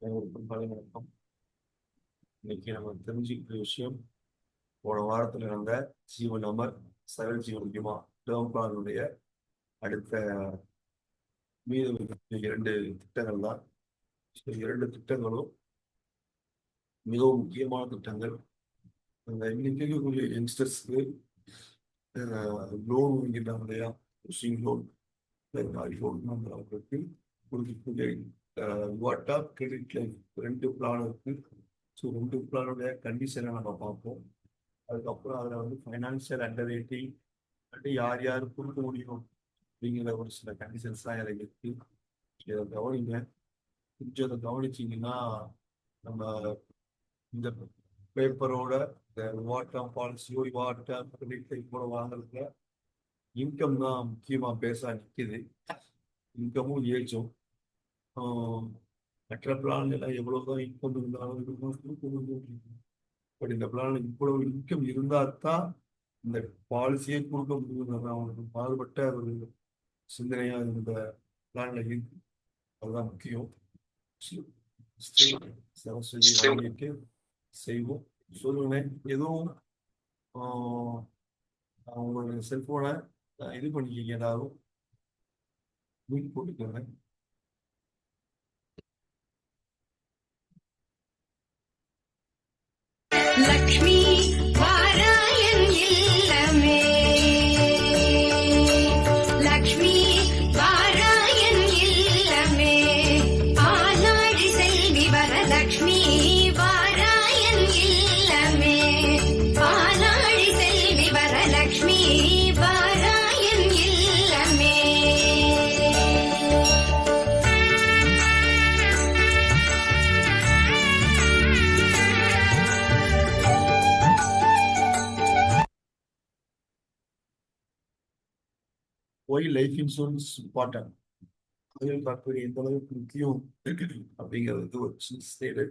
அனைவருக்கும் காலை வணக்கம். இன்னைக்கு நம்ம தெரிஞ்சுக்கிற விஷயம், போன வாரத்தில் நடந்த ஜீவன் அமர் சரல் ஜீவன் முக்கியமா டேர்ம் பிளானுடைய அடுத்த மீது இரண்டு திட்டங்கள் தான். இரண்டு திட்டங்களும் மிகவும் முக்கியமான திட்டங்கள். அந்த இன்னைக்கு இருக்கக்கூடிய யங்ஸ்டர்ஸ்க்கு லோன் வாங்கிட்டாங்க இல்லையா, ஹவுசிங் லோன், அவர்களுக்கு கொடுக்கக்கூடிய வாட் கிரெடிட் லைஃப் ரெண்டு பிளான் இருக்கு. ஸோ ரெண்டு பிளானுடைய கண்டிஷனை நம்ம பார்ப்போம். அதுக்கப்புறம் அதில் வந்து ஃபைனான்சியல் அண்டர் ரைட்டிங் யார் யார் கொடுக்க முடியும் அப்படிங்கிற ஒரு சில கண்டிஷன்ஸ்லாம் அதில் இருக்கு. இதை கவனிங்க. கொஞ்சம் அதை கவனிச்சிங்கன்னா நம்ம இந்த பேப்பரோட இந்த வாட்டம் பாலிசியோ வாட்டம் கிரெடிட் லைஃப் கூட வாங்குறதுல இன்கம் தான் முக்கியமாக பேச நிற்கிது. இன்கமும் ஏஜும் மற்ற பிளான்ல எவ்வளவுதான் இன்கம் இருந்தாலும் பட் இந்த பிளான் இவ்வளவு இன்கம் இருந்தா தான் இந்த பாலிசியே கொடுக்க முடியும். அவங்களுக்கு மாறுபட்ட ஒரு சிந்தனையா இந்த பிளான்ல இருக்கு. அதுதான் முக்கியம். வாங்கிட்டு செய்வோம். சொல்லுவேன் எதுவும் அவங்களுடைய செல்போனை இது பண்ணிக்கிங்க, எல்லாரும் மீட் போட்டுக்கோங்க. லக்ஷ்மி வாராயன் இல்லமே, லக்ஷ்மி வாராயன் இல்லமே, ஆனாழி செல்வி வரலக்ஷ்மி வாராயன் இல்லமே, ஆனாழி செல்வி வரலக்ஷ்மி வாராயன் இல்லமே. ஒய் லைஃப் இன்சூரன்ஸ் இம்பார்ட்டன்ட், ஆயுள் காப்பீடு எந்த அளவுக்கு முக்கியம் அப்படிங்கிறது ஒரு ஸ்டேடு.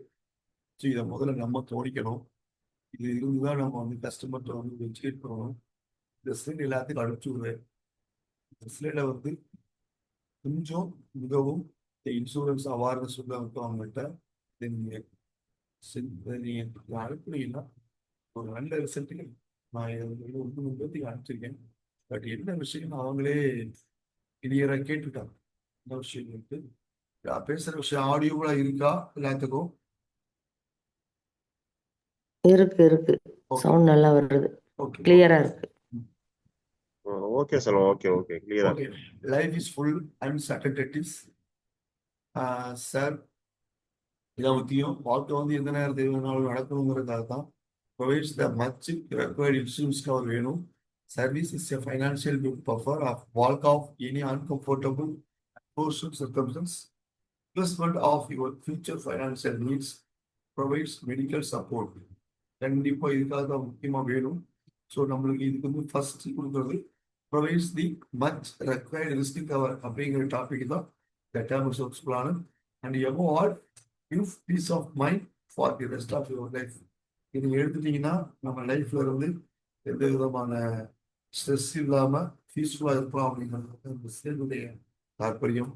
ஸோ இதை முதல்ல நம்ம கவனிக்கணும். இது இருந்துதான் நம்ம வந்து கஸ்டமர்கிட்ட வந்து எஜுகேட் பண்ணணும். இந்த ஸ்லைட் எல்லாத்துக்கும் அனுப்பிச்சு விடுவேன். இந்த ஸ்லைடை வந்து கொஞ்சம் மிகவும் இந்த இன்சூரன்ஸ் அவேர்னஸ் உள்ள அவங்கள்ட்ட நீங்கள் அனுப்புனீங்கன்னா ஒரு நல்ல ரிசல்ட்டுக்கு நான் அனுப்பிச்சிருக்கேன். பட் என்ன விஷயம் அவங்களே கிளியராக கேட்டுட்டாங்க. இந்த விஷயம் இருக்கு. பேசுற விஷயம் ஆடியோவா இருக்கா எல்லாத்துக்கும்? இருக்கு இருக்கு, சவுண்ட் நல்லா வருது, கிளியரா இருக்கு. ஓகே சார், ஓகே ஓகே, கிளியரா. Okay. Life is full uncertainties sir. இதான் முக்கியம். வாழ்க்கை வந்து எந்த நேரத்தில் வேணாலும் நடக்கணுங்கிறதுக்காக தான் ப்ரொவைட்ஸ் த மச் ரெக்வயர்ட் இன்சூரன்ஸ் கவர் வேணும். Service is a financial buffer of walk off any uncomfortable personal circumstance. Replacement of your future financial needs provides medical support. கண்டிப்பா இதுக்காக தான் முக்கியமா வேணும். ஸோ நம்மளுக்கு இதுக்கு வந்து ஃபர்ஸ்ட் கொடுக்குறது provides the much required risk cover அப்படிங்கிற டாபிக் தான் இந்த term insurance plan. And above all give peace of mind for the rest of your life. இது எடுத்துட்டீங்கன்னா நம்ம லைஃப்ல இருந்து எந்த விதமான ஸ்ட்ரெஸ் இல்லாம பீஸ்ஃபுல்லா இருக்கலாம் அப்படிங்கிறது இந்த செயலுடைய தாற்பயம்.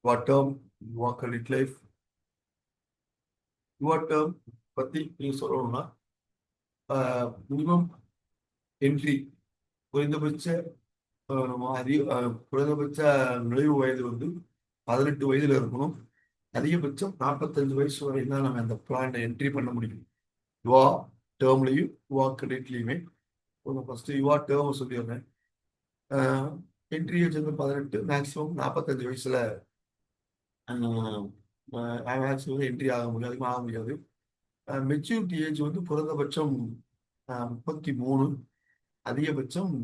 Your term your credit life. Your term பத்தி நீங்க சொல்லணும்னா மினிமம் என்ட்ரி குறைந்தபட்ச குறைந்தபட்ச நுழைவு வயது வந்து 18 வயதுல இருக்கணும். அதிகபட்சம் 45 வயசு வரை தான் நம்ம அந்த பிளான் என்ட்ரி பண்ண முடியும். யுவா டேர்ம்லையும் யுவா கிரெடிட்லையுமே. ஃபர்ஸ்ட் யுவா டேர்ம் சொல்லிடுறேன். என்ட்ரி ஏஜ் வந்து 18, மேக்ஸிமம் 45 வயசுல மேக்ஸிமம் என்ட்ரி ஆக முடியாது, அதிகமாக ஆக முடியாது. மெச்சூரிட்டி ஏஜ் வந்து குறைந்தபட்சம் 33, அதிகபட்சம்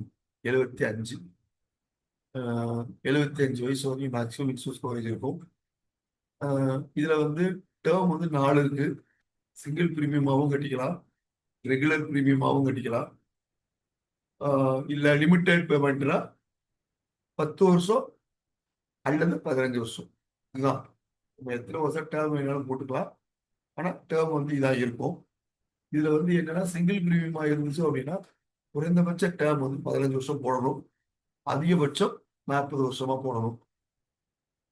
75. 75 வயசு வரைக்கும் மேக்ஸிமம் இன்சூரன்ஸ் கவரேஜ் இருக்கும். இதுல வந்து டேர்ம் வந்து 4 இருக்கு. சிங்கிள் பிரீமியமாகவும் கட்டிக்கலாம், ரெகுலர் பிரீமியமாகவும் கட்டிக்கலாம், இல்ல லிமிடெட் பேமெண்ட்னா 10 வருஷம் அல்லது 15 வருஷம். இதுதான் நம்ம எத்தனை வருஷம் டேர்ம் வேணாலும் போட்டுக்கலாம். ஆனா டேர்ம் வந்து இதான் இருக்கும். இதுல வந்து என்னன்னா சிங்கிள் பிரீமியமா இருந்துச்சு அப்படின்னா குறைந்தபட்ச டேர்ம் வந்து 15 வருஷம் போடணும், அதிகபட்சம் 40 வருஷமா போடணும்.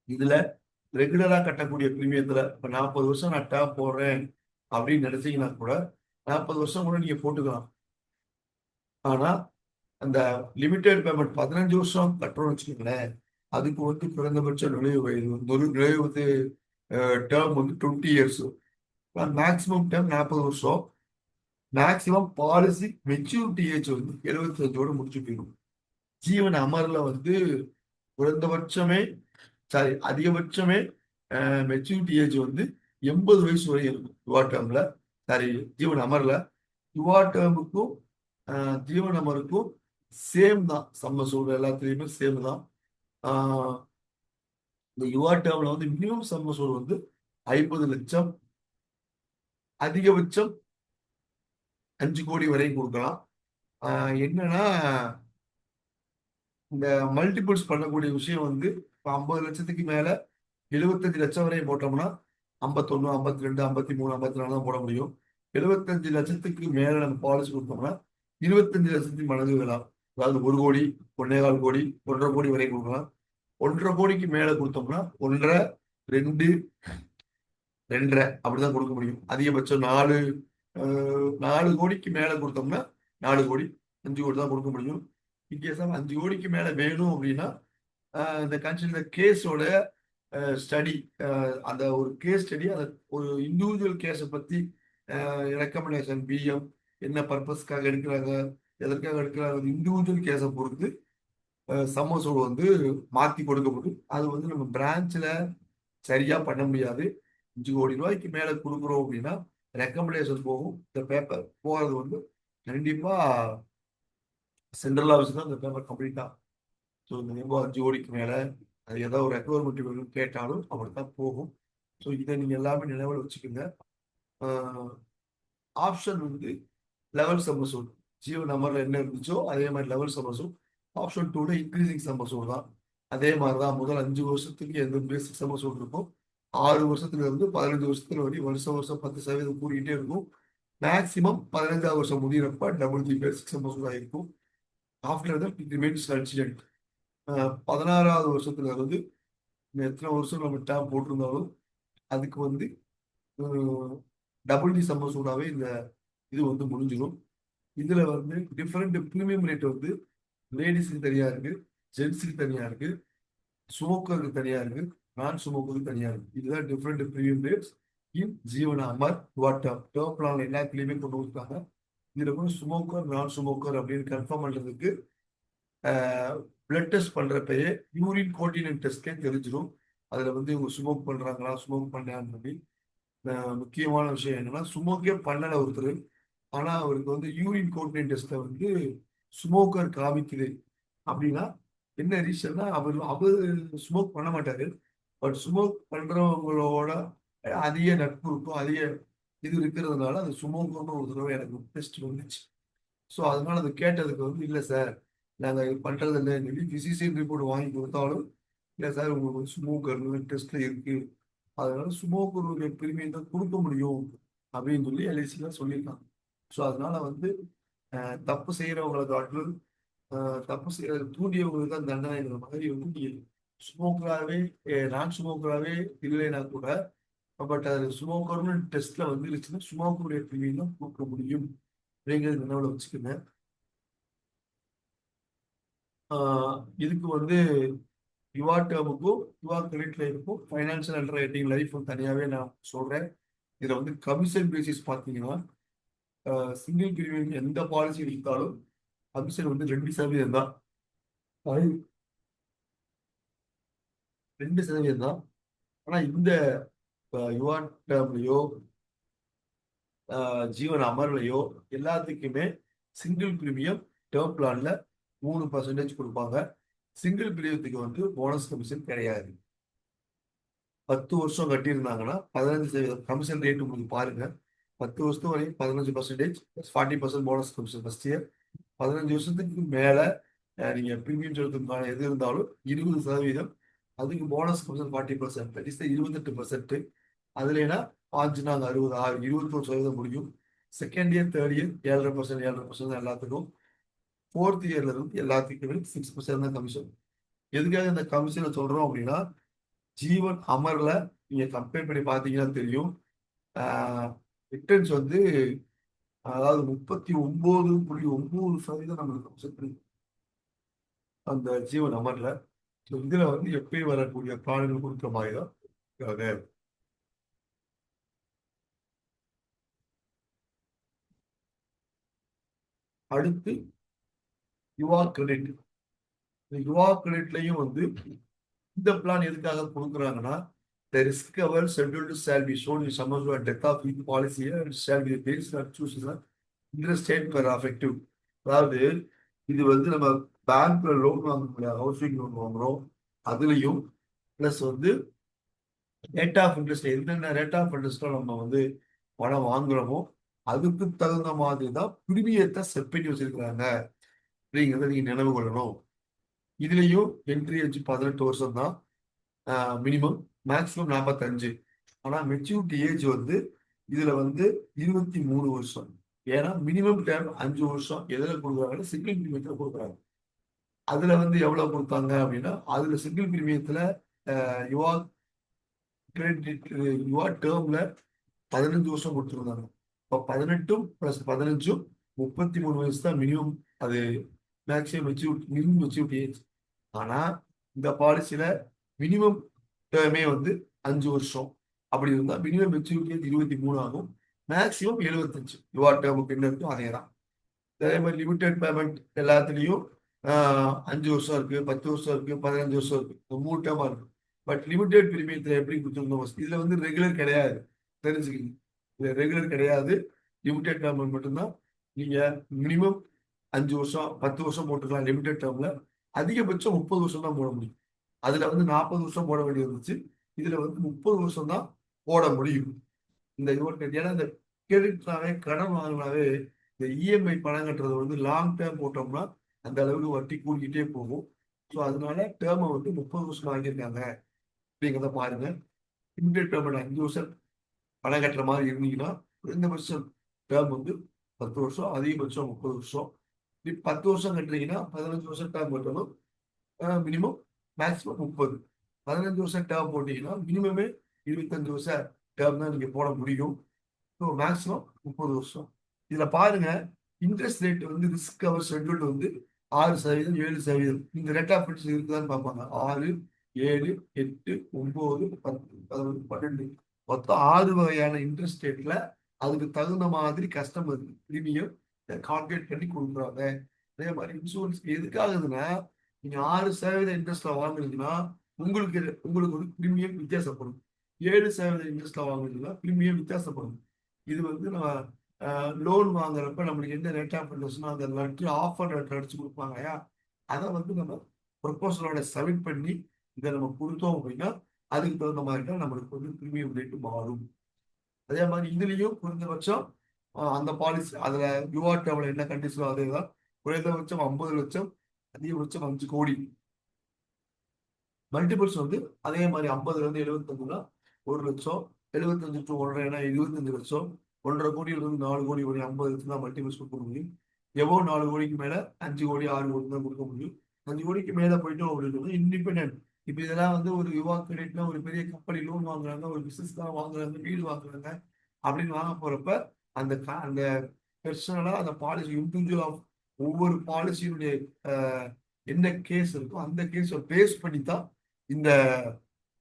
இதுல ரெகுலரா கட்டக்கூடிய பிரீமியத்துல இப்ப 40 வருஷம் நான் டேப் போடுறேன் அப்படின்னு நினைச்சீங்கன்னா கூட 40 வருஷம் கூட நீங்க போட்டுக்கலாம். ஆனா அந்த லிமிடெட் பேமெண்ட் 15 வருஷம் கட்டுறோம்னு வச்சுக்கோங்களேன், அதுக்கு வந்து குறைந்தபட்ச நுழைவு வயது நுழைவு டேர்ம் வந்து 20 இயர்ஸ். மேக்ஸிமம் டேர்ம் 40 வருஷம். மேக்ஸிமம் பாலிசி மெச்சூரிட்டி ஏஜ் வந்து 75ஓட முடிச்சு போயிடும். ஜீவன் அமர்ல வந்து குறைந்தபட்சமே அதிகபட்சமே மெச்சூரிட்டி ஏஜ் வந்து 80 வயசு வரை இருக்கும் யுவா டேர்ம்ல. ஜீவன் அமர்ல. யுவா டேர்முக்கும் ஜீவன் அமருக்கும் சேம் தான். சம்ம சூழல் எல்லாத்துலயுமே சேம் தான். இந்த யுவா டேர்ம்ல வந்து மினிமம் சம்ம சூழல் வந்து 50 லட்சம், அதிகபட்சம் 5 கோடி வரையும் கொடுக்கலாம். என்னன்னா இந்த மல்டிபிள்ஸ் பண்ணக்கூடிய விஷயம் வந்து இப்போ 50 லட்சத்துக்கு மேல 75 லட்சம் வரையும் போட்டோம்னா 51, 52, 53, 54 தான் போட முடியும். 75 லட்சத்துக்கு மேல நம்ம பாலிசி கொடுத்தோம்னா 25 லட்சத்துக்கு மடங்கு விழலாம். அதாவது 1 கோடி, 1.25 கோடி, 1.5 கோடி வரை கொடுக்கலாம். 1.5 கோடிக்கு மேல கொடுத்தோம்னா 1.5, 2, 2.5 அப்படிதான் கொடுக்க முடியும். அதிகபட்சம் 4 கோடிக்கு மேல கொடுத்தோம்னா 4 கோடி, 5 கோடி தான் கொடுக்க முடியும். இன்கேஸ் 5 கோடிக்கு மேல வேணும் அப்படின்னா இந்த கன்சிடர் கேஸோட ஸ்டடி, அந்த ஒரு கேஸ் ஸ்டடி, அந்த ஒரு இண்டிவிஜுவல் கேஸை பத்தி ரெக்கமெண்டேஷன் பிஎம் என்ன பர்பஸ்க்காக எடுக்கிறாங்க, எதற்காக எடுக்கிறாங்க, இண்டிவிஜுவல் கேஸை பொறுத்து சம்மசூடு வந்து மாத்தி கொடுக்க முடியும். அது வந்து நம்ம பிரான்ச்ல சரியா பண்ண முடியாது. 5 கோடி ரூபாய்க்கு மேல கொடுக்குறோம் அப்படின்னா ரெக்கமெண்டேஷன் போகும். இந்த பேப்பர் போகிறது வந்து கண்டிப்பா சென்ட்ரல் ஆஃபீஸ் தான் இந்த பேப்பர் கம்ப்ளீட்டா. ஸோ இந்த 5 கோடிக்கு மேல அது ஏதாவது ஒரு ரெக்குவயர்மெண்ட் கேட்டாலும் அப்படித்தான் போகும். ஸோ இதை நீங்க எல்லாமே நினைவில் வச்சுக்கோங்க. ஆப்ஷன் வந்து லெவல் சம்மசூட். ஜீவன் நம்பர்ல என்ன இருந்துச்சோ அதே மாதிரி level sum assured. Option 2ல increasing sum assured தான். அதே மாதிரி தான் முதல் 5 வருஷத்துக்கு எந்த பேசிக் சம்மசூட் இருக்கும், 6 வருஷத்துல இருந்து 15 வருஷத்துல வரை வருஷம் 10% கூடிக்கிட்டே இருக்கும். மேக்சிமம் 15ஆவது வருஷம் முடிகிறப்ப டபுள் தி பேசிக் சம்மசூட் ஆயிருக்கும். After that it remains consistent. 16ஆவது வருஷத்துல இருந்து எத்தனை வருஷம் நம்ம டேம் போட்டிருந்தாலும் அதுக்கு வந்து டபுள் டி சம்மசூடாவே இந்த இது வந்து முடிஞ்சிடும். இதுல வந்து டிஃபரெண்ட் ப்ரீமியம் ரேட் வந்து லேடிஸுக்கு தனியா இருக்கு, ஜென்ஸுக்கு தனியா இருக்கு, ஸ்மோக்கருக்கு தனியா இருக்கு, நான் ஸ்மோக்கருக்கு தனியா இருக்கு. இதுதான் டிஃபரெண்ட் ப்ரீமியம் ரேட்ஸ் இன் ஜீவன் அமர் வாட்டர் டேர்ம் பிளான் எல்லாத்துலயுமே கொண்டு வந்துருக்காங்க. இதுல வந்து ஸ்மோக்கர் நான் ஸ்மோக்கர் அப்படின்னு கன்ஃபார்ம் பண்றதுக்கு பிளட் டெஸ்ட் பண்றப்பயே யூரின் கோட்டினன் டெஸ்ட்லேயே தெரிஞ்சிடும். அதுல வந்து இவங்க ஸ்மோக் பண்றாங்களா ஸ்மோக் பண்ணான்னு சொல்லி. முக்கியமான விஷயம் என்னன்னா ஸ்மோக்கே பண்ணல ஒருத்தர், ஆனா அவருக்கு வந்து யூரின் கோட்டினன் டெஸ்ட்ல வந்து ஸ்மோக்கர் காமிக்குது அப்படின்னா என்ன ரீசன்னா அவர் ஸ்மோக் பண்ண மாட்டாரு. பட் ஸ்மோக் பண்றவங்களோட அதிக நட்பு இருக்கும், அதிக இது இருக்கிறதுனால அது ஸ்மோக்கர்னு ஒரு தடவை எனக்கு டெஸ்ட் வந்துச்சு. ஸோ அதனால அதை கேட்டதுக்கு வந்து இல்லை சார் நாங்கள் இது பண்றது இல்லைன்னு சொல்லி பிசிசிஎன் ரிப்போர்ட் வாங்கி கொடுத்தாலும் இல்லை சார் உங்களுக்கு வந்து ஸ்மோக்கர் டெஸ்ட்ல இருக்கு, அதனால ஸ்மோக்கருடைய பிரீமியம் தான் கொடுக்க முடியும் அப்படின்னு சொல்லி எல்ஐசி தான் சொல்லியிருக்காங்க. ஸோ அதனால வந்து தப்பு செய்யறவங்களை காட்டிலும் தப்பு செய்யற தூண்டியவங்களுக்கு தான் தண்டனைங்கிற மாதிரி வந்து ஸ்மோக்கராகவே நான் ஸ்மோக்கராகவே இல்லைன்னா கூட பட் அது ஸ்மோக்கர்னு டெஸ்ட்ல வந்துருச்சுன்னா ஸ்மோக்கருடைய பிரீமியம் தான் கொடுக்க முடியும் அப்படிங்கிறது நினைவுல வச்சுக்கோங்க. இதுக்கு வந்து யுவா டேர்முக்கும் யுவா கிரெடிட் லைஃபுக்கும் ஃபைனான்சியல் அண்டர் ரைட்டிங் லைஃபும் தனியாகவே நான் சொல்றேன். இதில் வந்து கமிஷன் பேசிஸ் பார்த்தீங்கன்னா சிங்கிள் பிரீமியம் எந்த பாலிசி எடுத்தாலும் கமிஷன் வந்து 2% தான். 2% தான். ஆனால் இந்த யுவா டேர்ம்லையோ ஜீவன் அமர்லையோ எல்லாத்துக்குமே சிங்கிள் பிரீமியம் டேர்ம் பிளான்ல 3% கொடுப்பாங்க. சிங்கிள் பிரீமியத்துக்கு வந்து போனஸ் கமிஷன் கிடையாது. 10 வருஷம் கட்டியிருந்தாங்கன்னா 15% கமிஷன் ரேட் உங்களுக்கு பாருங்க. 10 வருஷத்துக்கு வரைக்கும் 15%, 40% போனஸ் கமிஷன் ஃபர்ஸ்ட் இயர். 15 வருஷத்துக்கு மேல நீங்க பிரீமியம் செலுத்துக்கான எது இருந்தாலும் 20%, அதுக்கு போனஸ் கமிஷன் 40%, 28%. அதுலனா 5 நாங்க 60, 21% முடியும். செகண்ட் இயர் தேர்ட் இயர் 7.5% எல்லாத்துக்கும். 4th இயர்ல இருந்து எல்லாத்துக்குமே 6% தான் கமிஷன். எதுக்காக இந்த கமிஷனை சொல்றோம் அப்படின்னா ஜீவன் அமர்ல நீங்க கம்பேர் பண்ணி பார்த்தீங்கன்னா தெரியும். ரிட்டர்ன்ஸ் வந்து அதாவது 39.9% நம்மளுக்கு கிடைக்கும் அந்த ஜீவன் அமர்ல. ஸோ இதுல வந்து எப்பயும் வரக்கூடிய பிராணிகள் கொடுக்குற மாதிரி தான் இருக்காது. அடுத்து யுவா கிரெடிட். இந்த யுவா கிரெடிட்லயும் வந்து இந்த பிளான் எதுக்காக கொடுக்குறாங்கன்னா, the risk cover scheduled shall be shown in summary at death of each policy and shall be based on choosing the interest rate per effective. அதாவது இது வந்து நம்ம பேங்க்ல லோன் வாங்க ஹவுசிங் லோன் வாங்குறோம், அதுலயும் பிளஸ் வந்து ரேட் ஆஃப் இன்ட்ரெஸ்ட் என்னென்ன ரேட் ஆஃப் இன்ட்ரெஸ்ட்ல நம்ம வந்து பணம் வாங்குறோமோ அதுக்கு தகுந்த மாதிரி தான் பிரிமியத்தை செட் பண்ணி வச்சிருக்கிறாங்க அப்படிங்கிறத நீங்க நினைவு கொள்ளணும். இதுலயும் என்ட்ரி ஏஜ் 18 வருஷம் தான் மினிமம், மேக்ஸிமம் 45. ஆனா மெச்சூரிட்டி ஏஜ் வந்து இதுல வந்து 23 வருஷம். ஏன்னா மினிமம் டேர்ம் 5 வருஷம் எதுல கொடுக்குறாங்கன்னா சிங்கிள் பிரீமியத்துல கொடுக்குறாங்க. அதுல வந்து எவ்வளவு கொடுத்தாங்க அப்படின்னா, அதுல சிங்கிள் பிரீமியத்துல யுவா கிரெடிட் யுவா டேர்ம்ல 15 வருஷம் கொடுத்துருந்தாங்க. இப்போ 18 + 15 33 வயசு தான் மினிமம். அது maximum maturity minimum maturity age. ஆனா இந்த பாலிசியில மினிமம் டேர்மே வந்து 5 வருஷம். அப்படி இருந்தா மினிமம் மெச்சூரிட்டி ஏஜ் 23 ஆகும், மேக்ஸிமம் 75. யுவா டேர்முக்கு என்ன இருக்கோ அதே தான். அதே மாதிரி லிமிடெட் பேமெண்ட் எல்லாத்துலேயும் 5 வருஷம் இருக்கு, 10 வருஷம் இருக்கு, 15 வருஷம் இருக்கு, 3 டேர்மா இருக்கு. பட் லிமிடெட் பிரீமியத்தில் எப்படி கொடுத்துருந்தோம், இதுல வந்து ரெகுலர் கிடையாது, தெரிஞ்சுக்கிங்க. இதுல ரெகுலர் கிடையாது, லிமிடெட் பேமெண்ட் மட்டும்தான். நீங்க மினிமம் 5 வருஷம் 10 வருஷம் போட்டுக்கலாம் லிமிடெட் டேர்ம்ல. அதிகபட்சம் 30 வருஷம் தான் போட முடியும். அதுல வந்து 40 வருஷம் போட வேண்டியது இருந்துச்சு, இதுல வந்து 30 வருஷம் தான் போட முடியும். இந்த ஏன்னா இந்த கிரெடிட்னாவே கடன் வாங்கினாவே இந்த இஎம்ஐ பணம் கட்டுறது வந்து லாங் டேர்ம் போட்டோம்னா அந்த அளவுக்கு வட்டி கூடிக்கிட்டே போகும். ஸோ அதனால டேர்மை வந்து 30 வருஷம் வாங்கியிருக்காங்க அப்படிங்கிறத பாருங்க. இமிடியட் பேமெண்ட் 5 வருஷம் பணம் கட்டுற மாதிரி இருந்தீங்கன்னா குறைந்தபட்சம் டேர்ம் வந்து 10 வருஷம், அதிகபட்சம் 30 வருஷம். 10 வருஷம் கட்டுறீங்கன்னா 15 வருஷம் டேர்ம் கட்டணும், மினிமம் மேக்ஸிமம் 30. 15 வருஷம் டேர்ம் போட்டீங்கன்னா மினிமமே 25 வருஷம் டேர்ம் தான் நீங்க போட முடியும். ஸோ மேக்ஸிமம் 30 வருஷம். இதுல பாருங்க, இன்ட்ரெஸ்ட் ரேட் வந்து ரிஸ்க் கவர் ஷெட்யூல் வந்து 6%, 7%. இந்த ரேட் ஆஃப் இன்ட்ரெஸ்ட் இருக்குதான்னு பார்ப்பாங்க. 6, 7, 8, 9, 10, 11, 12 மொத்தம் 6 வகையான இன்ட்ரெஸ்ட் ரேட்ல அதுக்கு தகுந்த மாதிரி கஸ்டமர் பிரீமியம் கால்குலேட் பண்ணி கொடுக்குறாங்க. அதே மாதிரி இன்சூரன்ஸ் எதுக்காகுதுன்னா, நீங்க 6% இன்ட்ரெஸ்ட்ல வாங்குறீங்கன்னா உங்களுக்கு ஒரு பிரீமியம் வித்தியாசப்படும். 7% இன்ட்ரெஸ்ட்ல வாங்குறீங்கன்னா பிரீமியம் வித்தியாசப்படும். இது வந்து நம்ம லோன் வாங்குறப்ப நம்மளுக்கு என்ன ரேட் ஆஃப் இன்ட்ரெஸ்ட்னா அந்த லெட்டர் ஆஃபர் லெட்டர் அடிச்சு கொடுப்பாங்க இல்லையா, அதை வந்து நம்ம ப்ரொபோசலோட சப்மிட் பண்ணி இதை நம்ம கொடுத்தோம் அப்படின்னா அதுக்கு தகுந்த மாதிரி தான் நம்மளுக்கு வந்து பிரீமியம் ரேட்டு மாறும். அதே மாதிரி இதுலயும் குறைந்தபட்சம் அந்த பாலிசி அதுல யுவா டேர்ம்ல என்ன கண்டிஷனோ அதே தான். குறைந்தபட்சம் 50 லட்சம், அதிகபட்சம் 5 கோடி. மல்டிபிள்ஸ் வந்து அதே மாதிரி 50ல இருந்து 75னா 1 லட்சம், 75 to 1.5னா 25 லட்சம், 1.5 கோடியிலிருந்து 4 கோடி வரை 50 லட்சம் தான் மல்டிபிள்ஸ் கொடுக்க முடியும். எவ்வளோ 4 கோடிக்கு மேல 5 கோடி 6 கோடி தான் கொடுக்க முடியும். 5 கோடிக்கு மேல போயிட்டோம் அப்படின்னு இண்டிபெண்டன்ட். இப்ப இதெல்லாம் வந்து ஒரு யுவா கிரெடிட்னா ஒரு பெரிய கம்பெனி லோன் வாங்குறாங்க, ஒரு பிசினஸ் தான் வாங்குறாங்க, வீடு வாங்குறாங்க அப்படின்னு வாங்க போறப்ப அந்த பெர்சனலா அந்த பாலிசி இண்டிவிஜுவல் ஆஃப் ஒவ்வொரு பாலிசியினுடைய என்ன கேஸ் இருக்கோ அந்த கேஸை பேஸ் பண்ணி தான் இந்த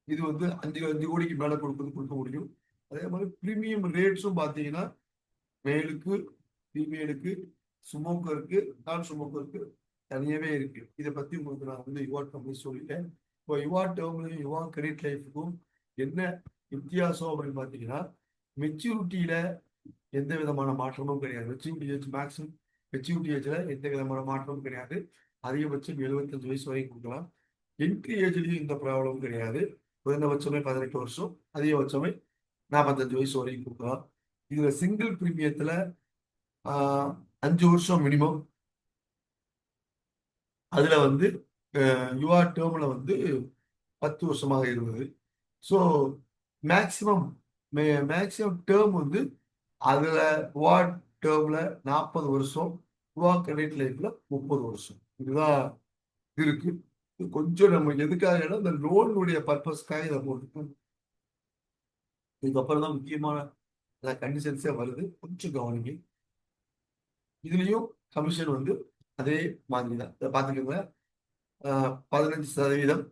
இது வந்து 5 கோடிக்கு மேல கொடுக்க முடியும். அதே மாதிரி பிரீமியம் ரேட்ஸும் பார்த்தீங்கன்னா மேலுக்கு ஃபீமேலுக்கு ஸ்மோக்கருக்கு நான் ஸ்மோக்கருக்கு தனியாவே இருக்கு. இதை பத்தி உங்களுக்கு நான் வந்து யுவா கம்பெனி சொல்லிட்டேன். இப்போ யுவா டேர்ம்லையும் யுவா கிரெடிட் லைஃபுக்கும் என்ன வித்தியாசம் அப்படின்னு பார்த்தீங்கன்னா, மெச்சூரிட்டியில எந்த விதமான மாற்றமும் கிடையாது. மெச்சூரிட்டி ஏஜ் மேக்ஸிமம் மெச்சூரிட்டி ஏஜ்ல எந்த விதமான மாற்றமும் கிடையாது. அதிகபட்சம் 75 வயசு வரைக்கும் கொடுக்கலாம். என்ட்ரி ஏஜ்லயும் இந்த ப்ராப்ளமும் கிடையாது. குறைந்தபட்சமே 18 வருஷம், அதிகபட்சமே 45 வயசு வரைக்கும் கொடுக்கலாம். இதுல சிங்கிள் பிரீமியத்துல 5 வருஷம் மினிமம். அதுல வந்து யுவா டேர்ம்ல வந்து 10 வருஷமாக இருந்தது. ஸோ மேக்சிமம் டேர்ம் வந்து அதுல யுவா டேர்ம்ல 40 வருஷம், யுவா கிரெடிட் லைஃப்ல 30 வருஷம். இதுதான் இருக்கு. கொஞ்சம் நம்ம எதுக்காக அந்த லோனுடைய பர்பஸ்க்காக இதை போட்டுக்கோம். இதுக்கப்புறம் தான் முக்கியமான கண்டிஷன்ஸே வருது, கொஞ்சம் கவனிங்க. இதுலயும் கமிஷன் வந்து அதே மாதிரி தான். இதை பார்த்துக்கோங்க. 15%,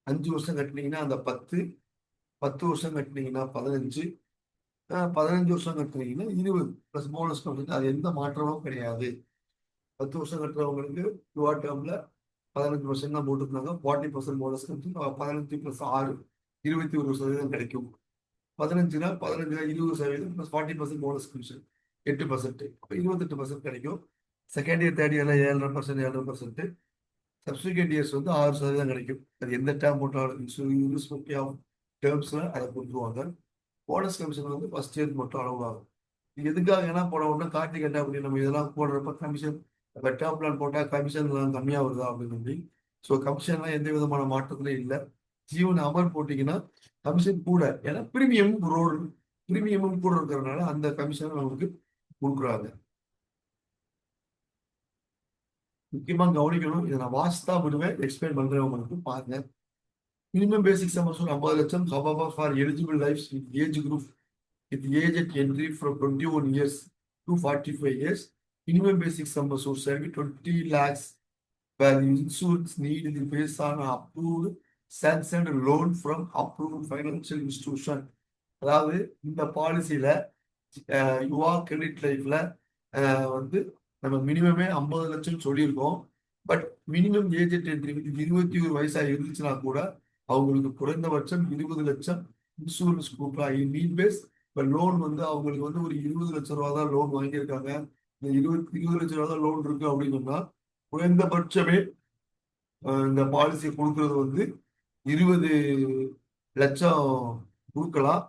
5 வருஷம் கட்டினீங்கன்னா அந்த 10, 10 வருஷம் கட்டினீங்கன்னா 15, 15 வருஷம் கட்டுறீங்கன்னா 20 ப்ளஸ் போனஸ் கட்டுறது. அது எந்த மாற்றமும் கிடையாது. 10 வருஷம் கட்டுறவங்களுக்கு யுவா டேர்ம்ல 15% தான் போட்டுருந்தாங்க. 40% போனஸ் கட்டு 15 + 6 21% கிடைக்கும். 15னா 20% ப்ளஸ் 40% போனஸ் கமிஷன் 8%. அப்போ 28% கிடைக்கும். செகண்ட் இயர் தேர்ட் இயர்ல 7.5%, 7.5%. சப்சிக்வெண்ட் இயர்ஸ் வந்து 6% கிடைக்கும். அது எந்த டேர்ம் போட்டாலும் யூனிவர்சிட்டி ஆஃப் டேர்ம்ஸ்ல அதை கொடுத்துருவாங்க. போனஸ் கமிஷன் வந்து ஃபர்ஸ்ட் இயர் மட்டும் அளவாகும். இது எதுக்காக ஏன்னா போன உடனே கார்த்திக் கேட்டா அப்படி நம்ம இதெல்லாம் போடுறப்ப கமிஷன் டேர்ம் பிளான் போட்டால் கமிஷன் கம்மியாக வருதா அப்படின்னு சொல்லி. ஸோ கமிஷன்லாம் எந்த விதமான மாற்றத்திலும் இல்லை. ஜீவன் அமர் போட்டிங்கன்னா கமிஷன் கூட, ஏன்னா பிரீமியமும் கூட இருக்கிறதுனால அந்த கமிஷன் நமக்கு கொடுக்குறாங்க. முக்கியமா கவனிக்கணும், இதை நான் வாசித்தா விடுவேன், எக்ஸ்பிளைன் பண்றேன் உங்களுக்கு, பாருங்க. மினிமம் பேசிக் சம் 50 லட்சம். however for eligible lives with age group with age at entry from 21 years to 45 years, minimum basic sum assured shall be 20 lakhs where the insurance need is based on approved sanctioned loan from approved financial institution. அதாவது இந்த பாலிசியில யுவா credit லைஃப்ல வந்து நம்ம மினிமமே 50 லட்சம் சொல்லியிருக்கோம். But minimum age entry 21 வயசா இருந்துச்சுன்னா கூட அவங்களுக்கு குறைந்தபட்சம் 20 லட்சம் இன்சூரன்ஸ் கொடுக்கலாம். நீட் பேஸ் இப்போ லோன் வந்து அவங்களுக்கு வந்து ஒரு 20 லட்சம் ரூபா தான் லோன் வாங்கியிருக்காங்க. இந்த 20 லட்சம் ரூபா தான் லோன் இருக்கு அப்படின்னு சொன்னா குறைந்தபட்சமே இந்த பாலிசி கொடுக்கறது வந்து 20 லட்சம் கொடுக்கலாம்.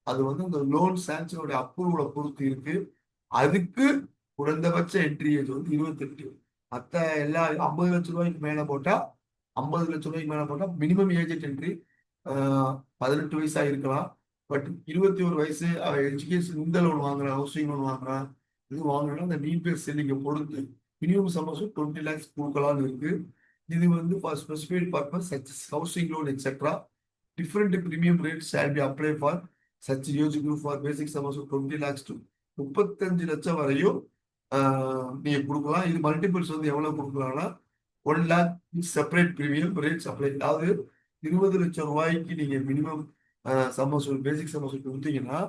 அது வந்து இந்த லோன் சாங்ஷனோட அப்ரூவலை பொறுத்து இருக்கு. அதுக்கு குறைந்தபட்ச என்ட்ரி ஏஜ் வந்து 28. மற்ற எல்லா 50 லட்சம் ரூபாய்க்கு மேல போட்டா 50 லட்சம் ரூபாய்க்கு மேல போட்டா மினிமம் ஏஜ் என்ட்ரி 18 வயசா இருக்கலாம். பட் 21 வயசு எஜுகேஷன் இந்த லோன் வாங்குறான், ஹவுசிங் லோன் வாங்குறான், இது வாங்குறா அந்த நீட் பேஸ் செல்லிங்க பொறுத்து மினிமம் சம்பளம் 20 lakhs கொடுக்கலாம்னு இருக்கு. இது வந்து for specified purpose such housing loan etcetera different premium rate shall be apply for such age group for பேசிக் சம்பளம் 20 lakhs to 35 லட்சம் வரையும் நீங்க கொடுக்கலாம். இது மல்டிபிள்ஸ் வந்து எவ்வளவு கொடுக்கலாம்னா 1 lakh separate premium rates apply. அதாவது 20 லட்சம் ரூபாய்க்கு நீங்க மினிமம் சம்மசூல் பேசிக் சம்மசூல் கொடுத்தீங்கன்னா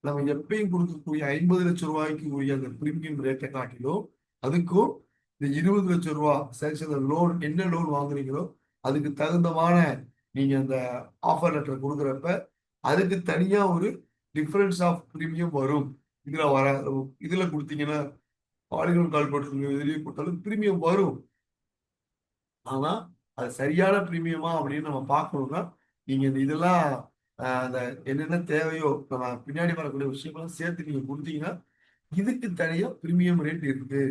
நம்ம எப்பயும் கொடுக்கக்கூடிய 50 லட்சம் ரூபாய்க்கு உரிய அந்த பிரீமியம் ரேட்டை காட்டிலும் அதுக்கும் இந்த 20 லட்சம் ரூபா சேங்ஷன் லோன் என்ன லோன் வாங்குறீங்களோ அதுக்கு தகுந்தமான நீங்க அந்த ஆஃபர் லெட்டர் கொடுக்குறப்ப அதுக்கு தனியா ஒரு டிஃபரன்ஸ் ஆஃப் பிரீமியம் வரும். இதுல கொடுத்தீங்கன்னா பாலிகன் கால் போட்டு வெளியே கொடுத்தாலும் பிரீமியம் வரும். ஆனா அது சரியான பிரீமியமா அப்படின்னு நம்ம பார்க்கணும்னா நீங்க இந்த இதெல்லாம் அந்த என்னென்ன தேவையோ நம்ம பின்னாடி வரக்கூடிய விஷயங்கள்லாம் சேர்த்து நீங்க கொடுத்தீங்கன்னா இதுக்கு தனியா பிரீமியம் ரேட் இருக்கு,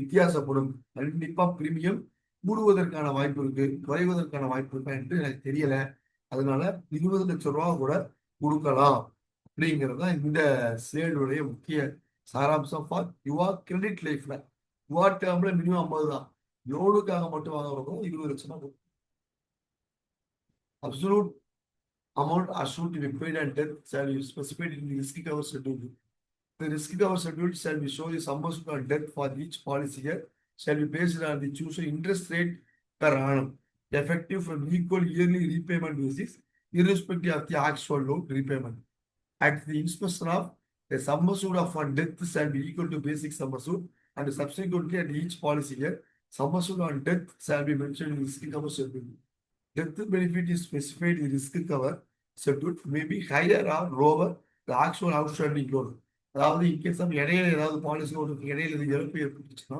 வித்தியாசப்படும். கண்டிப்பா பிரீமியம் கூடுவதற்கான வாய்ப்பு இருக்கு, குறைவதற்கான வாய்ப்பு இருக்கா என்று எனக்கு தெரியல. அதனால 20 லட்சம் ரூபா கூட கொடுக்கலாம் அப்படிங்கிறது தான் இந்த ஸ்லேடுடைய முக்கிய சாராம்சம் ஃபார் யுவா கிரெடிட் லைஃப்ல. யுவா டேர்ம்ல மினிமம் 50 தான். லோனுக்காக மட்டும் வாங்குறவங்க 20 லட்சம் தான். Absolute amount assured to be paid and death shall be specified in the risk cover schedule. The risk cover schedule shall be show the sum assured on death for each policy year shall be based on the chosen interest rate per annum, effective from equal yearly repayment basis, irrespective of the actual loan repayment. At the inspection of the sum assured of on death shall be equal to basic sum assured, and subsequently at each policy year, sum assured on death shall be mentioned in the risk cover schedule. Death benefit is specified in the risk cover schedule may be higher or lower the actual outstanding loan. அதாவது in case நம்ம இடையில ஏதாவது policy ஒரு இடையில இழப்பு ஏற்பட்டுச்சுன்னா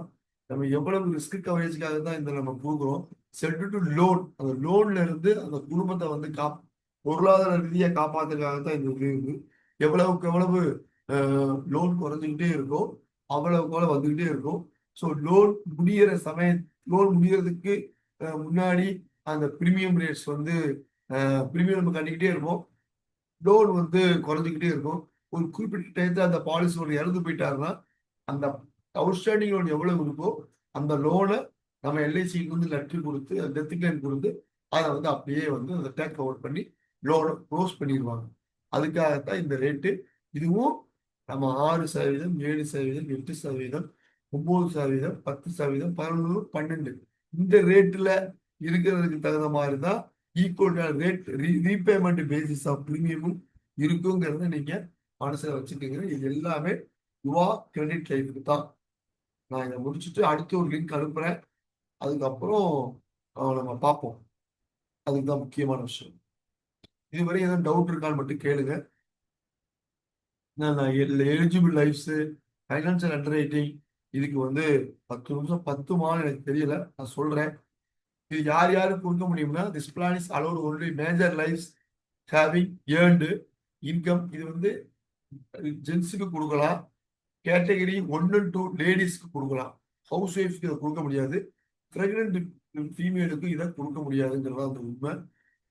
நம்ம எவ்வளவு risk கவரேஜ்க்காக தான் இந்த நம்ம கொடுக்குறோம். செட் டு லோன், அந்த லோன்ல இருந்து அந்த குடும்பத்தை வந்து பொருளாதார ரீதியா காப்பாத்துறதுக்காக தான் இந்த இது இருக்கு. எவ்வளவுக்கு எவ்வளவு லோன் குறைஞ்சிக்கிட்டே இருக்கோ அவ்வளவுக்கு எவ்வளவு வந்துகிட்டே இருக்கும். ஸோ லோன் முடியறதுக்கு முன்னாடி அந்த பிரீமியம் ரேட்ஸ் வந்து பிரீமியம் நம்ம கட்டிக்கிட்டே இருப்போம், லோன் வந்து குறைஞ்சிக்கிட்டே இருக்கும். ஒரு குறிப்பிட்ட டயத்துல அந்த பாலிசி ஒன்று இறந்து போயிட்டாருன்னா அந்த அவுட்ஸ்டாண்டிங் லோன் எவ்வளவு இருக்கோ அந்த லோனை நம்ம எல்ஐசிக்கு வந்து லெட்டர் கொடுத்து டெத் கிளைம் கொடுத்து அதை வந்து அப்படியே வந்து அதை டேக் ஓவர் பண்ணி லோனை க்ளோஸ் பண்ணிடுவாங்க. அதுக்காகத்தான் இந்த ரேட்டு. இதுவும் நம்ம 6%, 7%, 8%, 9%, 10%, 11, 12 இந்த ரேட்ல இருக்கிறதுக்கு தகுந்த மாதிரி தான் equal rate repayment basis of பிரீமியமும் இருக்குங்கிறத நீங்க மனசுல வச்சுக்கோங்க. இது எல்லாமே யுவா கிரெடிட் லைஃபுக்கு தான். நான் இதை முடிச்சுட்டு அடுத்த ஒரு லிங்க் அனுப்புறேன். அதுக்கப்புறம் நம்ம பார்ப்போம். அதுதான் முக்கியமான விஷயம். இதுவரை ஏதாவது டவுட் இருக்கான்னு மட்டும் கேளுங்க. நான் eligible lives financial underwriting இதுக்கு வந்து 10 நிமிஷம் 10 எனக்கு தெரியல, நான் சொல்றேன். இது யார் யாருக்கு கொடுக்க முடியும்னா, this plan is allowed only major lives having earned income. இது வந்து ஜென்ஸுக்கு கொடுக்கலாம், கேட்டகரி 1 and 2 லேடிஸ்க்கு கொடுக்கலாம். ஹவுஸ் ஒய்ஃப்க்கு இதை கொடுக்க முடியாது, பிரெக்னென்ட் ஃபீமேலுக்கு இதை கொடுக்க முடியாதுங்கிறதா அந்த உண்மை.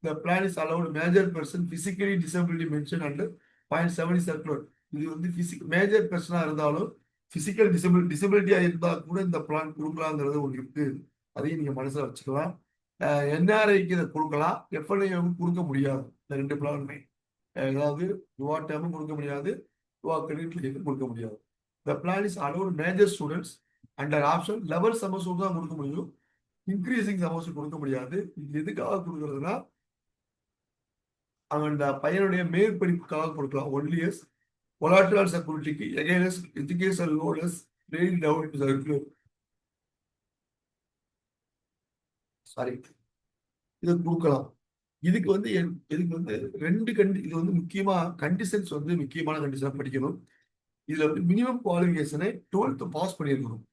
The plan is allowed major person physically disability mentioned under point 70 circular. இது வந்து மேஜர் பர்சனா இருந்தாலும் பிசிக்கல் டிசபிலிட்டியா இருந்தா கூட இந்த பிளான் கொடுக்கலாங்கிறது ஒன்று இருக்கு. அதையும் நீங்க மனசுல வச்சுக்கலாம். என்ஆர்ஐக்கு இதை கொடுக்கலாம், எஃப்எல்ஐக்கு கொடுக்க முடியாது. இந்த 2 பிளானுமே அதாவது யுவா டேமும் கொடுக்க முடியாது, யுவா கிரெடிட் கொடுக்க முடியாது. The plan is allowed major students under option level சமசூர் தான் கொடுக்க முடியும், இன்க்ரீசிங் சமசூர் கொடுக்க முடியாது. இது எதுக்காக கொடுக்கறதுன்னா, அந்த பையனுடைய மேற்படிப்புக்காக கொடுக்கலாம். 1 years collateral security against educational loans laid down in circular. Sorry, இது கொடுக்கலாம். இதுக்கு வந்து இது வந்து முக்கியமா கண்டிஷன்ஸ் வந்து முக்கியமான கண்டிஷனா படிக்கணும். இதுல வந்து மினிமம் குவாலிஃபிகேஷனை 12th பாஸ் பண்ணியிருக்கணும்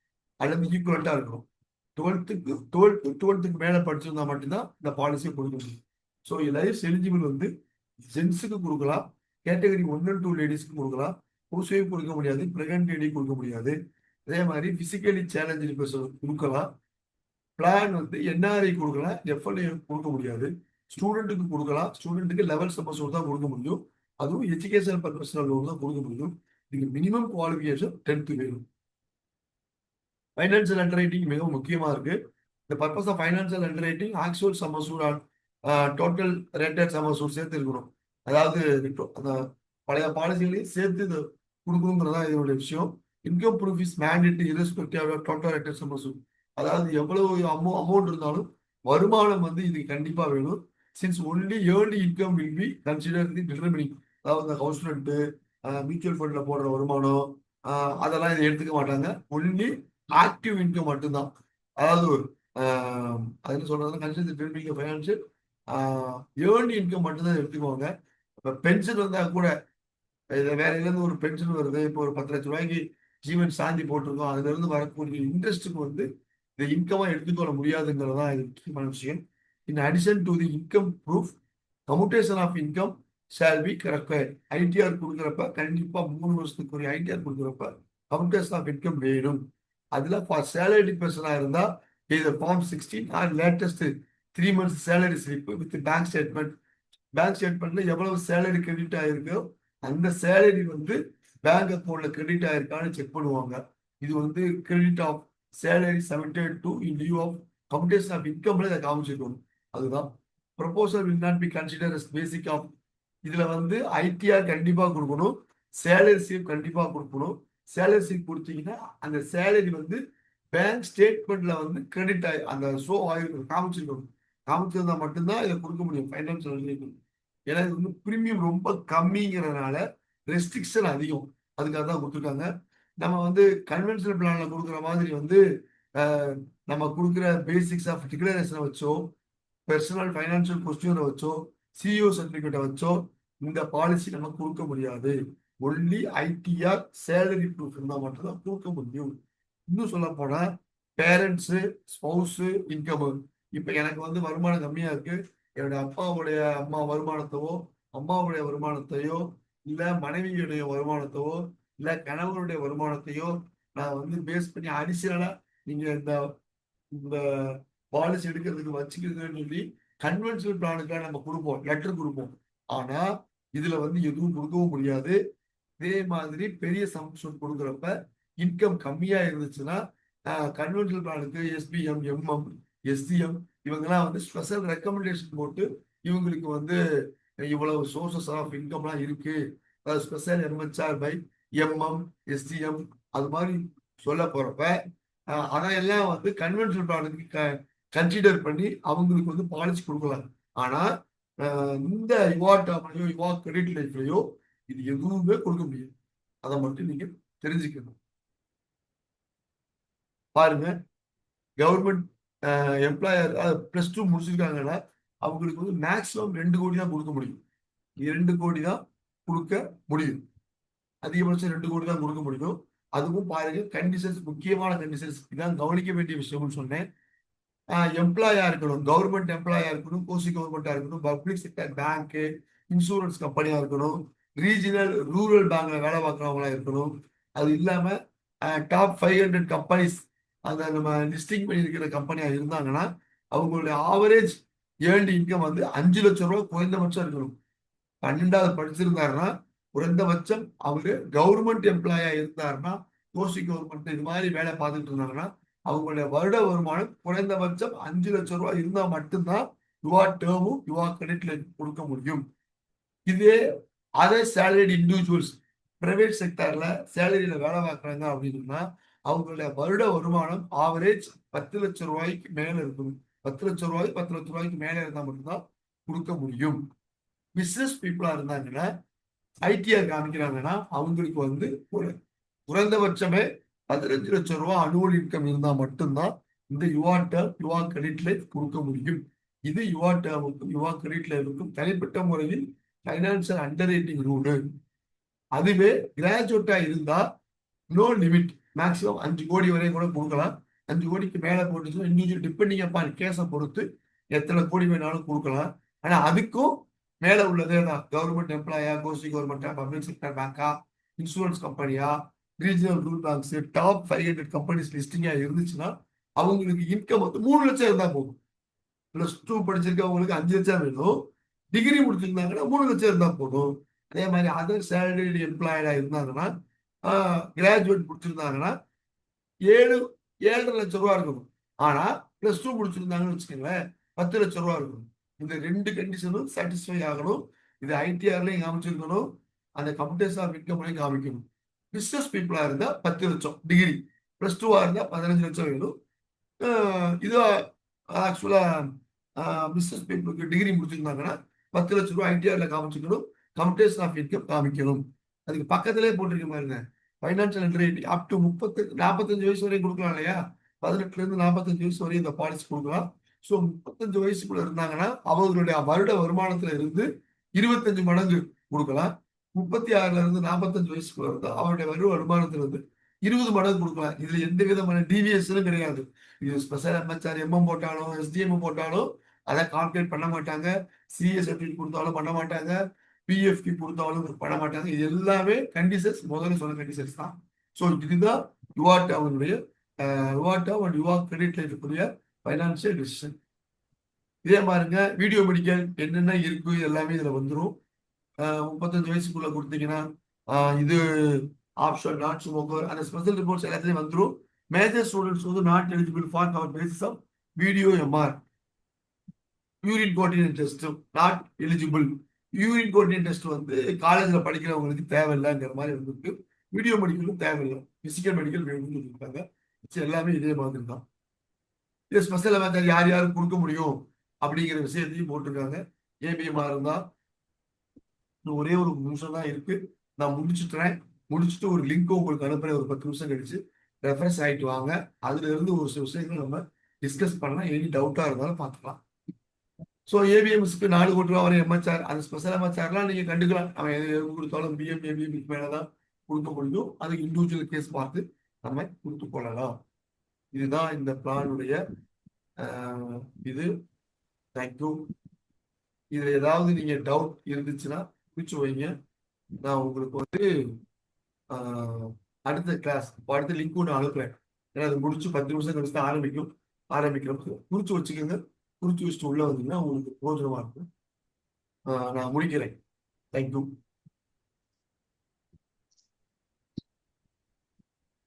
அல்லது ஈக்குவலண்டா இருக்கணும். 12th மேல படிச்சிருந்தா மட்டும்தான் இந்த பாலிசியை கொடுக்க முடியும். ஸோ லைஃப் எலிஜிபிள் வந்து ஜென்ஸுக்கு கொடுக்கலாம், கேட்டகரி 1 and 2 லேடிஸ்க்கு கொடுக்கலாம், ஹவுஸ் ஒய்ஃப் கொடுக்க முடியாது, பிரெக்னன்ட் லேடி கொடுக்க முடியாது. அதே மாதிரி பிசிக்கலி சேலஞ்சு பர்சன் கொடுக்கலாம். பிளான் வந்து என்ஆர்ஐ கொடுக்கலாம், எஃப்எல்ஐ கொடுக்க முடியாது. ஸ்டூடெண்ட்டுக்கு கொடுக்கலாம், ஸ்டூடெண்ட்டுக்கு லெவல் சப்போர்ட் தான் கொடுக்க முடியும், அதுவும் எஜுகேஷன் பர்பஸ்னல் லோன் தான் கொடுக்க முடியும். இதுக்கு மினிமம் குவாலிஃபிகேஷன் 10th வேணும். ஃபைனான்சியல் அண்டர் ரைட்டிங் மிகவும் முக்கியமா இருக்கு. இந்த purpose of financial underwriting actual sum assured total rated sum assured சேர்த்து இருக்கணும். அதாவது அந்த பழைய பாலிசிகளையும் சேர்த்து இதை கொடுக்கணுங்கிறதா இதனுடைய விஷயம். Income proof is mandatory irrespective of total rated sum assured. அதாவது எவ்வளவு அமௌண்ட் இருந்தாலும் வருமானம் வந்து இது கண்டிப்பா வேணும். Since only earned income will be consider the determining. அதாவது இந்த ஹவுஸ் ரெண்ட், மியூச்சுவல் ஃபண்ட்ல போடுற வருமானம், அதெல்லாம் இதை எடுத்துக்க மாட்டாங்க. ஒன்லி ஆக்டிவ் இன்கம் மட்டும்தான். அதாவது அது என்ன சொல்றதுன்னா, consider determining financial earned income மட்டும்தான் எடுத்துக்குவாங்க. இப்போ பென்ஷன் வந்தா கூட வேற இருந்து ஒரு பென்ஷன் வருது, இப்போ ஒரு 10 லட்சம் ரூபாய்க்கு ஜீவன் சாந்தி போட்டிருக்கோம், அதுல இருந்து வரக்கூடிய இன்ட்ரெஸ்ட்டுக்கு வந்து இந்த இன்கமா எடுத்துக்கொள்ள முடியாதுங்கிறதா இது முக்கியமான விஷயம். In addition to the income proof, computation of income shall be required. ITR கொடுக்குறப்ப கண்டிப்பா 3 வருஷத்துக்குரிய ஐடிஆர் கொடுக்குறப்ப கம்யூட்டேஷன் ஆஃப் இன்கம் வேணும். அதுல ஃபார் சேலரி பர்சனா இருந்தா இது form 16 or latest 3 months salary slip with bank statement. Bank ஸ்டேட்மெண்ட்ல எவ்வளவு சேலரி கிரெடிட் ஆயிருக்கோ அந்த சேலரி வந்து பேங்க் அக்கௌண்ட்ல கிரெடிட் ஆயிருக்கான்னு செக் பண்ணுவாங்க. இது வந்து credit of salary 72 in lieu of computation of இன்கம்ல இதை காமிச்சிருக்கணும். அதுதான் proposal will not be consider as basic of. இதுல வந்து ஐடிஆர் கண்டிப்பா கொடுக்கணும், சேலரி ஸ்லிப் கண்டிப்பா கொடுக்கணும். சேலரி ஸ்லிப் கொடுத்தீங்கன்னா அந்த சேலரி வந்து பேங்க் ஸ்டேட்மெண்ட்ல வந்து கிரெடிட் ஆகி அந்த ஷோ ஆகிருக்கணும், காமிச்சிருக்கணும். காமிச்சிருந்தா மட்டும்தான் இதை கொடுக்க முடியும் ஃபைனான்சியல். ஏன்னா இது வந்து பிரீமியம் ரொம்ப கம்மிங்கிறதுனால ரெஸ்ட்ரிக்ஷன் அதிகம், அதுக்காக தான் கொடுத்துருக்காங்க. நம்ம வந்து கன்வென்ஷனல் பிளான்ல கொடுக்குற மாதிரி வந்து நம்ம கொடுக்குற பேசிக்ஸ் ஆஃப் டிக்ளரேஷனை வச்சோ, பர்சனல் ஃபைனான்சியல் கொஸ்டியூனை வச்சோ, சிஇஓ சர்டிஃபிகேட்டை வச்சோ இந்த பாலிசி நம்ம கொடுக்க முடியாது. ஒன்லி ஐடிஆர் சேலரி ப்ரூஃப் இருந்தால் மட்டும்தான் கொடுக்க முடியும். இன்னும் சொல்ல போனா பேரண்ட்ஸ், ஸ்பௌஸ், இன்கம். இப்ப எனக்கு வந்து வருமானம் கம்மியா இருக்கு, என்னுடைய அப்பாவுடைய அம்மாவுடைய வருமானத்தையோ இல்ல மனைவியுடைய வருமானத்தையோ இல்ல கணவனுடைய வருமானத்தையோ நான் வந்து பேஸ் பண்ணி அடிஷனலா நீங்க இந்த பாலிசி எடுக்கிறதுக்கு வச்சுக்கிறதுன்னு சொல்லி கன்வென்ஷனல் பிளானுக்காக நம்ம கொடுப்போம், லெட்டர் கொடுப்போம். ஆனா இதுல வந்து எதுவும் கொடுக்கவும் முடியாது. இதே மாதிரி பெரிய சம்சூட் கொடுக்குறப்ப இன்கம் கம்மியா இருந்துச்சுன்னா கன்வென்ஷனல் பிளானுக்கு எஸ்பிஎம், எம்எம், எஸ்சிஎம் இவங்கெல்லாம் வந்து ஸ்பெஷல் ரெக்கமெண்டேஷன் போட்டு இவங்களுக்கு வந்து இவ்வளவு சோர்சஸ் ஆஃப் இன்கம்லாம் இருக்கு, அதாவது special MHR by MM, STM அது மாதிரி சொல்ல போறப்ப அதையெல்லாம் வந்து கன்வென்ஷனல் பிளானுக்கு கன்சிடர் பண்ணி அவங்களுக்கு வந்து பாலிசி கொடுக்கலாம். ஆனா இந்த யுவா டேர்ம்லயோ யுவா கிரெடிட் லைஃப்லயோ இது எதுவுமே கொடுக்க முடியாது. அதை மட்டும் நீங்க தெரிஞ்சுக்கணும். பாருங்க, கவர்மெண்ட் எம்ப்ளாயர் +2 முடிச்சிருக்காங்கன்னா அவங்களுக்கு வந்து மேக்சிமம் 2 கோடி தான் கொடுக்க முடியும். 2 கோடி தான் கொடுக்க முடியும். அதிகபட்சம் 2 கோடி தான் கொடுக்க முடியும். அதுவும் பாருங்க, கண்டிஷன்ஸ், முக்கியமான கண்டிஷன்ஸ் இதான் கவனிக்க வேண்டிய விஷயம்னு சொன்னேன். எம்ப்ளாயா இருக்கணும், கவர்மெண்ட் எம்ப்ளாயா இருக்கணும், கோசி கவர்மெண்டா இருக்கணும், பப்ளிக் செக்டர் பேங்க், இன்சூரன்ஸ் கம்பெனியா இருக்கணும், ரீஜனல் ரூரல் பேங்க்ல வேலை பார்க்குறவங்களா இருக்கணும். அது இல்லாம டாப் 500 கம்பெனிஸ் அந்த நம்ம லிஸ்டிங் பண்ணியிருக்கிற கம்பெனியா இருந்தாங்கன்னா அவங்களுடைய ஆவரேஜ் ஏர்ன்டு இன்கம் வந்து 5 லட்சம் ரூபாய் குறைந்தபட்சம் இருக்கணும். 12வது படிச்சிருந்தாருன்னா குறைந்தபட்சம் அவரு கவர்மெண்ட் எம்ப்ளாயா இருந்தாருன்னா, கோசி கவர்மெண்ட் இது மாதிரி வேலை பார்த்துட்டு இருந்தாங்கன்னா அவங்களுடைய வருட வருமானம் குறைந்தபட்சம் 5 லட்சம் ரூபாய் இருந்தா மட்டும்தான் யுவா டேர்மும் யுவா கிரெடிட்ல கொடுக்க முடியும். இதே அதே சேலரிட் இண்டிவிஜுவல்ஸ் பிரைவேட் செக்டர்ல சேலரியில வேலை பார்க்குறாங்க அப்படின்னா அவங்களுடைய வருட வருமானம் ஆவரேஜ் 10 லட்சம் ரூபாய்க்கு மேல இருக்கணும். 10 லட்சம் ரூபாய் 10 லட்சம் ரூபாய்க்கு மேல இருந்தா மட்டும்தான் கொடுக்க முடியும். பிசினஸ் பீப்புளா இருந்தாங்கன்னா, ஐடிஆர் காமிக்கிறாங்கன்னா அவங்களுக்கு வந்து ஒரு குறைந்தபட்சமே 15 லட்சம் ரூபாய் அனுவல் இன்கம் இருந்தா மட்டும்தான் இந்த யுவா டேர்ம் யுவா கிரெடிட் லைஃப் கொடுக்க முடியும். இது யுவா டேர்முக்கும் யுவா கிரெடிட் லைஃபுக்கும் தனிப்பட்ட முறையில் பைனான்சியல் அண்டர் ரைட்டிங் ரூலு. அதுவே கிராஜுவேட்டா இருந்தா நோ லிமிட், மேக்சிமம் 5 கோடி வரை கூட கொடுக்கலாம். 5 கோடிக்கு மேல போட்டுச்சுன்னா இண்டிவிஜுவல் டிபெண்டிங் அப்பான் கேஸை பொறுத்து எத்தனை கோடி வேணாலும் கொடுக்கலாம். ஆனா அதுக்கும் மேல உள்ளதே தான் கவர்மெண்ட் எம்ப்ளாயா, கோசி கவர்மெண்டா, பப்ளிக் செக்டர் பேங்கா, இன்சூரன்ஸ் கம்பெனியா, regional rural banks, top 500 companies லிஸ்டிங்கா இருந்துச்சுன்னா அவங்களுக்கு இன்கம் வந்து 3 லட்சம் இருந்தா போதும். +2 படிச்சிருக்கவங்களுக்கு 5 லட்சம் வேணும். டிகிரி முடிச்சிருந்தாங்கன்னா 3 லட்சம் இருந்தா போதும். அதே மாதிரி அதர் சேலரிடு எம்ப்ளாய்டா இருந்தாங்கன்னா, கிராஜுவேட் முடிச்சிருந்தாங்கன்னா 7.5 லட்சம் ரூபா இருக்கணும். ஆனா +2 முடிச்சிருந்தாங்கன்னு வச்சுக்கோங்களேன் 10 லட்சம் ரூபா இருக்கணும். இந்த 2 கண்டிஷனும் சாட்டிஸ்ஃபை ஆகணும். இது ஐடிஆர்லயும் காமிச்சிருக்கணும், அந்த கம்ப்யூட்டர்ஸ் ஆஃப் இன்கம்லையும் காமிக்கணும். பிசினஸ் பீப்புளா இருந்தா 10 லட்சம் டிகிரி, +2 இருந்தா 15 லட்சம் வேணும். இது ஆக்சுவலா பிசினஸ் பீப்புளுக்கு டிகிரி முடிச்சிருந்தாங்கன்னா 10 லட்சம் ரூபாய் ஐடிஆர்ல காமிச்சிக்கணும், கம்ப்யூட்டர்ஸ் ஆஃப் இன்கம் காமிக்கணும். அதுக்கு பக்கத்திலே போட்டிருக்க பாருங்க, financial under writing up to 45 வயசு வரையும் கொடுக்கலாம் இல்லையா? 18ல இருந்து 45 வயசு வரையும் இந்த பாலிசி கொடுக்கலாம். ஸோ 35 வயசுக்குள்ள இருந்தாங்கன்னா அவர்களுடைய வருட வருமானத்துல இருந்து 25 மடங்கு கொடுக்கலாம். 36ல இருந்து 45 வயசுக்குள்ள இருந்தா அவருடைய வருட வருமானத்துல இருந்து 20 மடங்கு கொடுக்கலாம். இதுல எந்த விதமான டிவியேஷனும் கிடையாது. இது ஸ்பெஷல் எம்ஹெச்ஆர், எம்எம் போட்டாலும் எஸ்டிஎம் போட்டாலும் அதை கால்குலேட் பண்ண மாட்டாங்க. சிஎஸ் சர்டிஃபிகேட் கொடுத்தாலும் பண்ண மாட்டாங்க, பிஎஃப்டி கொடுத்தாலும் பண்ண மாட்டாங்க. இது எல்லாமே கண்டிஷன்ஸ், முதல்ல சொன்ன கண்டிஷன்ஸ் தான். ஸோ இதுதான் யுவாட் அவனுடைய யுவாட் அண்ட் யுவா கிரெடிட்ல இருக்கக்கூடிய ஃபைனான்சியல் டிசிஷன். இதே பாருங்க, வீடியோ மெடிக்கல் என்னென்ன இருக்கு எல்லாமே இதுல வந்துடும். 35 வயசுக்குள்ள கொடுத்தீங்கன்னா இது ஆப்ஷன் நாட் ஸ்மோக்கர், அந்த ஸ்பெஷல் ரிப்போர்ட்ஸ் எல்லாத்துலயும் வந்துடும். மேஜர் ஸ்டூடெண்ட்ஸ் வந்து not eligible for cover basis of video MR. Urine coordinate test not eligible. Urine coordinate test வந்து காலேஜ்ல படிக்கிறவங்களுக்கு தேவையில்லைங்கிற மாதிரி வந்துருக்கு. வீடியோ மெடிக்கலும் தேவையில்லை, பிசிக்கல் மெடிக்கல் வேணும்னு சொல்லியிருக்காங்க. எல்லாமே இதே மாதிரி தான். இது ஸ்பெஷல் எம்ஆர் யார் யாருக்கு கொடுக்க முடியும் அப்படிங்கிற விஷயத்தையும் போட்டிருக்காங்க. ஏபிஎம்ஆர் இருந்தா ஒரே ஒரு நிமிஷம் தான் இருக்கு, நான் முடிச்சுட்டு ஒரு லிங்க் உங்களுக்கு அனுப்புறேன். ஒரு 10 நிமிஷம் கழிச்சு ரெஃபரன்ஸ் ஆயிட்டு வாங்க. அதுல இருந்து ஒரு சில விஷயங்கள் நம்ம டிஸ்கஸ் பண்ணலாம். எனி டவுட்டா இருந்தாலும் பார்த்துக்கலாம். ஸோ ஏபிஎம்ஸ்க்கு 4 கோடி ரூபா வரை எம்ஹெச்ஆர், அந்த ஸ்பெஷல் எம்ஹெச்ஆர்லாம் நீங்க கண்டுக்கலாம். அவன் எது கொடுத்தாலும் பிஎம் ஏபிஎம் மேலதான் கொடுக்க முடியும். அதுக்கு இண்டிவிஜுவல் கேஸ் பார்த்து நம்ம கொடுத்து கொள்ளலாம். இதுதான் இந்த பிளானுடைய இது. தேங்க்யூ. இதுல ஏதாவது நீங்க டவுட் இருந்துச்சுன்னா பிடிச்சு வைங்க. நான் உங்களுக்கு வந்து அடுத்த கிளாஸ் அடுத்த லிங்க் ஒன்று அனுப்புறேன். ஏன்னா அது முடிச்சு 10 நிமிஷம் கழிச்சு தான் ஆரம்பிக்கிறப்ப குறிச்சு வச்சுக்கோங்க. குறிச்சு வச்சுட்டு உள்ள வந்தீங்கன்னா உங்களுக்கு பிரோஜனமா இருக்கும். நான் முடிக்கிறேன். தேங்க்யூ.